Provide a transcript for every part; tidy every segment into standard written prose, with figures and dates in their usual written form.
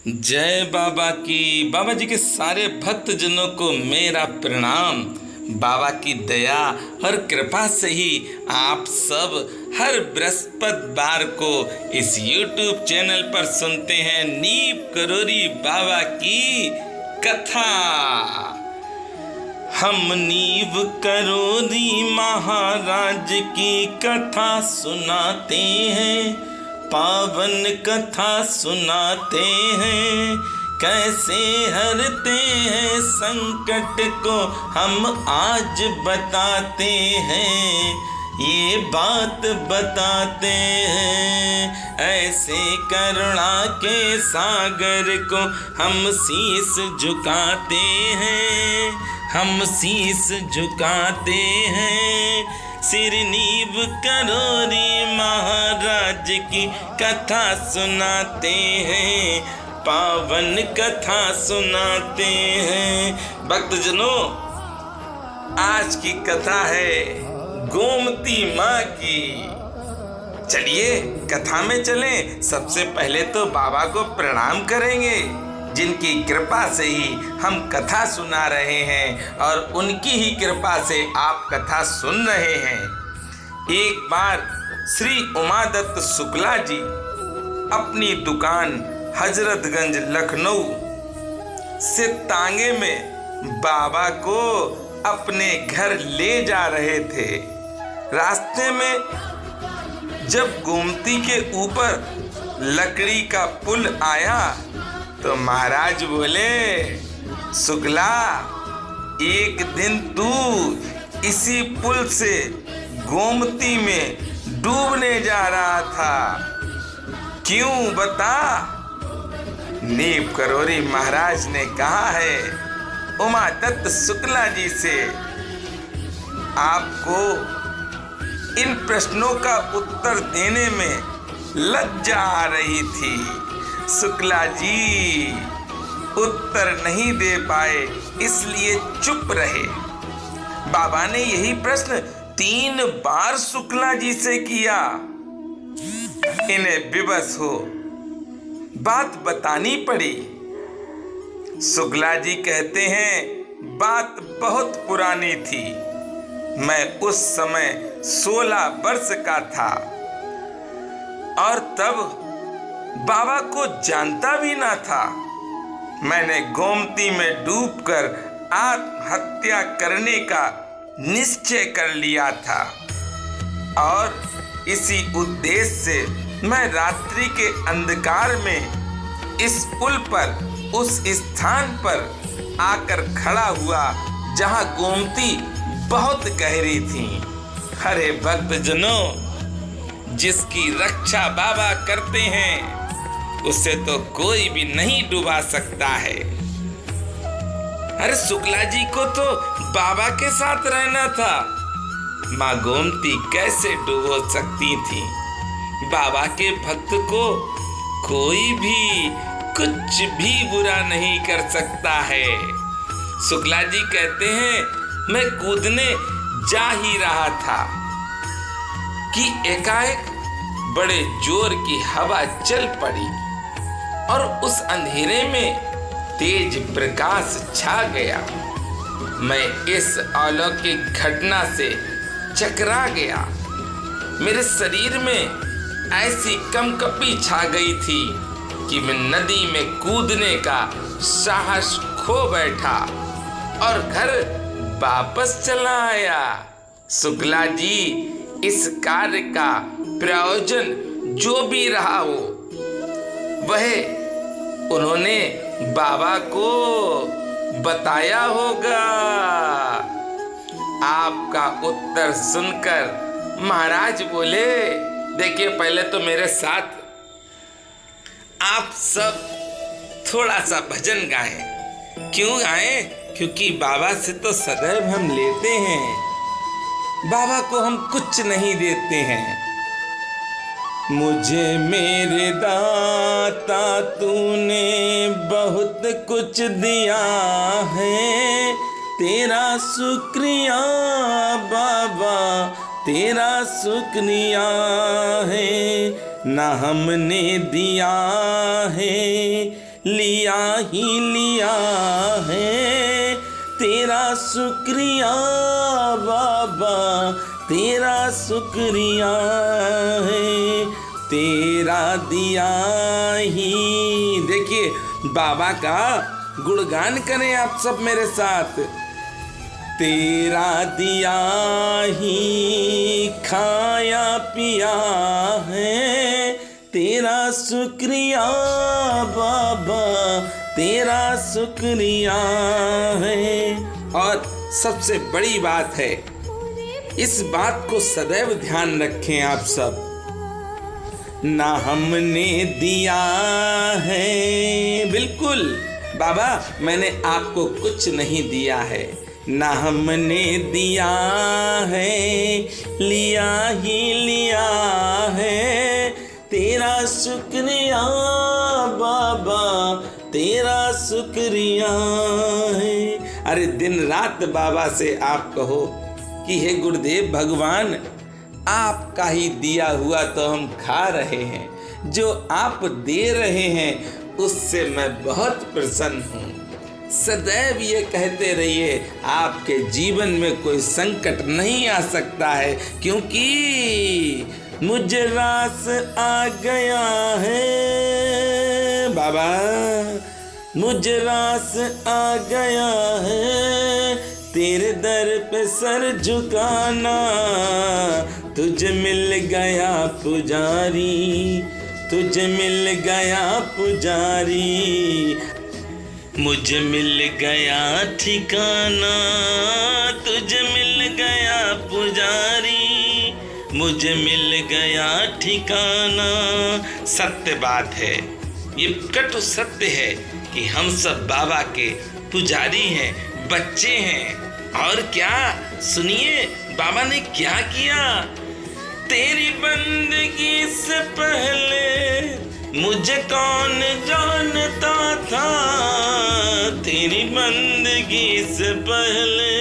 जय बाबा की। बाबा जी के सारे भक्त जनों को मेरा प्रणाम। बाबा की दया और कृपा से ही आप सब हर बृहस्पतिवार को इस YouTube चैनल पर सुनते हैं नीव करोरी बाबा की कथा। हम नीव करोरी महाराज की कथा सुनाते हैं, पावन कथा सुनाते हैं। कैसे हरते हैं संकट को हम आज बताते हैं, ये बात बताते हैं। ऐसे करुणा के सागर को हम शीस झुकाते हैं, हम शीस झुकाते हैं। सिर नीव करोरी महाराज की कथा सुनाते हैं, पावन कथा सुनाते हैं। भक्तजनों, आज की कथा है गोमती माँ की। चलिए कथा में चलें। सबसे पहले तो बाबा को प्रणाम करेंगे, जिनकी कृपा से ही हम कथा सुना रहे हैं और उनकी ही कृपा से आप कथा सुन रहे हैं। एक बार श्री उमादत्त शुक्ला जी अपनी दुकान हजरतगंज लखनऊ से तांगे में बाबा को अपने घर ले जा रहे थे। रास्ते में जब गोमती के ऊपर लकड़ी का पुल आया तो महाराज बोले, शुक्ला, एक दिन तू इसी पुल से गोमती में डूबने जा रहा था, क्यों बता? नीव करोरी महाराज ने कहा है उमादत्त शुक्ला जी से, आपको इन प्रश्नों का उत्तर देने में लज्जा आ रही थी। शुक्ला जी उत्तर नहीं दे पाए, इसलिए चुप रहे। बाबा ने यही प्रश्न 3 बार शुक्ला जी से किया। इन्हें विवश हो बात बतानी पड़ी। शुक्ला जी कहते हैं, बात बहुत पुरानी थी। मैं उस समय 16 वर्ष का था और तब बाबा को जानता भी ना था। मैंने गोमती में डूबकर आत्महत्या करने का निश्चय कर लिया था और इसी उद्देश्य से मैं रात्रि के अंधकार में इस पुल पर उस स्थान पर आकर खड़ा हुआ जहां गोमती बहुत गहरी थी। अरे भक्तजनों, जिसकी रक्षा बाबा करते हैं उसे तो कोई भी नहीं डुबा सकता है। अरे शुक्ला जी को तो बाबा के साथ रहना था, माँ गोमती कैसे डुबो सकती थी? बाबा के भक्त को कोई भी कुछ भी बुरा नहीं कर सकता है। शुक्ला जी कहते हैं, मैं कूदने जा ही रहा था कि एकाएक बड़े जोर की हवा चल पड़ी और उस अंधेरे में तेज प्रकाश छा गया। मैं इस अलौकिक घटना से चकरा गया। मेरे शरीर में ऐसी कंपकपी छा गई थी कि मैं नदी में कूदने का साहस खो बैठा और घर वापस चला आया। शुक्ला जी, इस कार्य का प्रयोजन जो भी रहा हो वह उन्होंने बाबा को बताया होगा। आपका उत्तर सुनकर महाराज बोले, देखिए पहले तो मेरे साथ आप सब थोड़ा सा भजन गाएं। क्यों गाएं? क्योंकि बाबा से तो सदैव हम लेते हैं, बाबा को हम कुछ नहीं देते हैं। मुझे मेरे दाता तूने बहुत कुछ दिया है, तेरा शुक्रिया बाबा, तेरा शुक्रिया है। ना हमने दिया है, लिया ही लिया है, तेरा शुक्रिया बाबा, तेरा शुक्रिया है, तेरा दिया ही। देखिए बाबा का गुणगान करें आप सब मेरे साथ। तेरा दिया ही खाया पिया है, तेरा शुक्रिया बाबा, तेरा शुक्रिया है। और सबसे बड़ी बात है, इस बात को सदैव ध्यान रखें आप सब, ना हमने दिया है, बिल्कुल बाबा मैंने आपको कुछ नहीं दिया है, ना हमने दिया है, लिया ही लिया है, तेरा शुक्रिया बाबा, तेरा शुक्रिया है। अरे दिन रात बाबा से आप कहो कि हे गुरुदेव भगवान, आपका ही दिया हुआ तो हम खा रहे हैं, जो आप दे रहे हैं उससे मैं बहुत प्रसन्न हूँ। सदैव ये कहते रहिए, आपके जीवन में कोई संकट नहीं आ सकता है, क्योंकि मुझे रास आ गया है बाबा, मुझे रास आ गया है, तेरे दर पे सर झुकाना, तुझे मिल गया पुजारी, तुझे मिल गया पुजारी, मुझे मिल गया ठिकाना, तुझे मिल गया पुजारी, मुझे मिल गया ठिकाना। सत्य बात है, ये कटु सत्य है कि हम सब बाबा के पुजारी हैं, बच्चे हैं। और क्या, सुनिए बाबा ने क्या किया। तेरी बंदगी से पहले मुझे कौन जानता था, तेरी बंदगी से पहले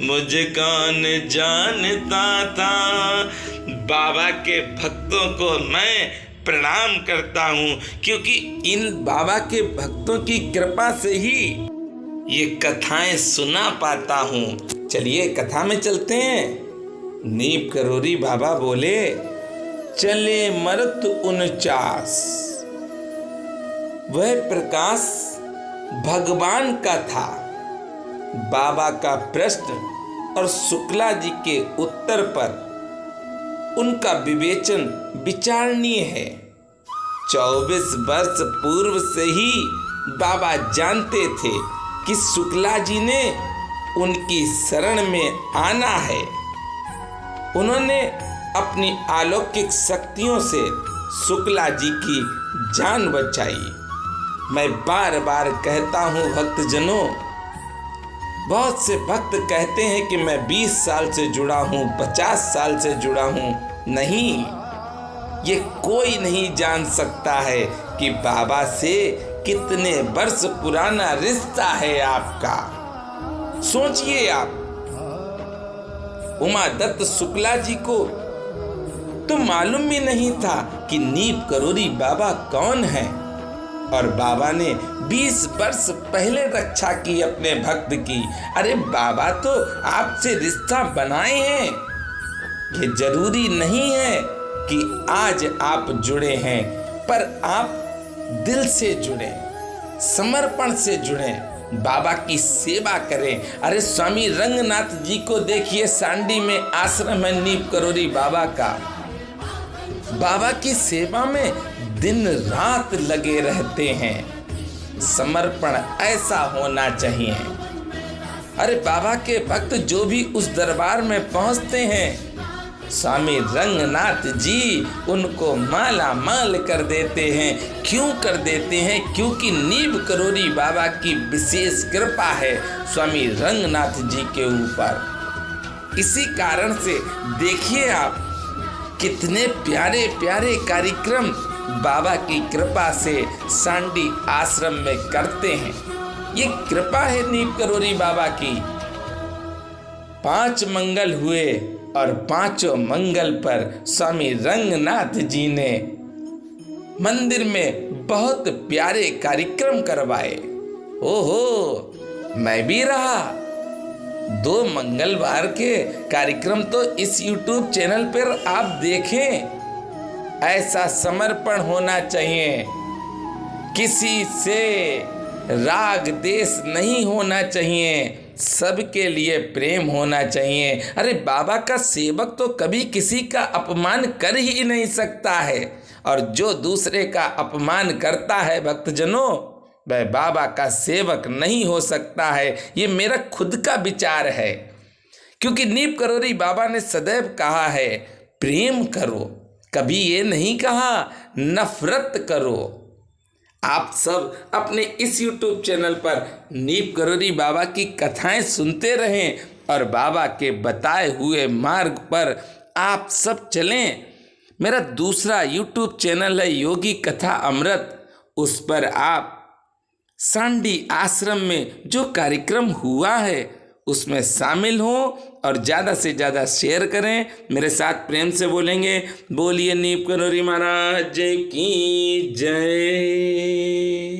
मुझे कौन जानता था। बाबा के भक्तों को मैं प्रणाम करता हूँ, क्योंकि इन बाबा के भक्तों की कृपा से ही ये कथाएं सुना पाता हूँ। चलिए कथा में चलते हैं। नीप करोरी बाबा बोले, चले मर्त 49। वह प्रकाश भगवान का था। बाबा का प्रश्न और शुक्ला जी के उत्तर पर उनका विवेचन विचारणीय है। 24 वर्ष पूर्व से ही बाबा जानते थे कि शुक्ला जी ने उनकी शरण में आना है। उन्होंने अपनी अलौकिक शक्तियों से शुक्ला जी की जान बचाई। मैं बार बार कहता हूँ भक्तजनों, बहुत से भक्त कहते हैं कि मैं 20 साल से जुड़ा हूँ, 50 साल से जुड़ा हूँ। नहीं, ये कोई नहीं जान सकता है कि बाबा से कितने वर्ष पुराना रिश्ता है आपका। सोचिए आप, उमा दत्त शुक्ला जी को तो मालूम भी नहीं था कि नीप करोरी बाबा कौन है, और बाबा ने 20 वर्ष पहले रक्षा की अपने भक्त की। अरे बाबा तो आपसे रिश्ता बनाए हैं। ये जरूरी नहीं है कि आज आप जुड़े हैं, पर आप दिल से जुड़े, समर्पण से जुड़े, बाबा की सेवा करें। अरे स्वामी रंगनाथ जी को देखिए, सांडी में आश्रम है नीप करोरी बाबा का। बाबा की सेवा में दिन रात लगे रहते हैं। समर्पण ऐसा होना चाहिए। अरे बाबा के भक्त जो भी उस दरबार में पहुंचते हैं, स्वामी रंगनाथ जी उनको माला माल कर देते हैं। क्यों कर देते हैं? क्योंकि नीप करोरी बाबा की विशेष कृपा है स्वामी रंगनाथ जी के ऊपर। इसी कारण से देखिए आप, कितने प्यारे प्यारे कार्यक्रम बाबा की कृपा से सांडी आश्रम में करते हैं। ये कृपा है नीप करोरी बाबा की। 5 मंगल हुए और 5 मंगल पर स्वामी रंगनाथ जी ने मंदिर में बहुत प्यारे कार्यक्रम करवाए। ओहो, मैं भी रहा। 2 मंगलवार के कार्यक्रम तो इस YouTube चैनल पर आप देखें। ऐसा समर्पण होना चाहिए, किसी से राग देश नहीं होना चाहिए, सबके लिए प्रेम होना चाहिए। अरे बाबा का सेवक तो कभी किसी का अपमान कर ही नहीं सकता है, और जो दूसरे का अपमान करता है भक्तजनों, वह बाबा का सेवक नहीं हो सकता है। ये मेरा खुद का विचार है, क्योंकि नीम करोरी बाबा ने सदैव कहा है प्रेम करो, कभी ये नहीं कहा नफरत करो। आप सब अपने इस YouTube चैनल पर नीम करोरी बाबा की कथाएं सुनते रहें और बाबा के बताए हुए मार्ग पर आप सब चलें। मेरा दूसरा YouTube चैनल है योगी कथा अमृत, उस पर आप सांडी आश्रम में जो कार्यक्रम हुआ है उसमें शामिल हों और ज़्यादा से ज़्यादा शेयर करें। मेरे साथ प्रेम से बोलेंगे, बोलिए नीम करोरी महाराज की जय।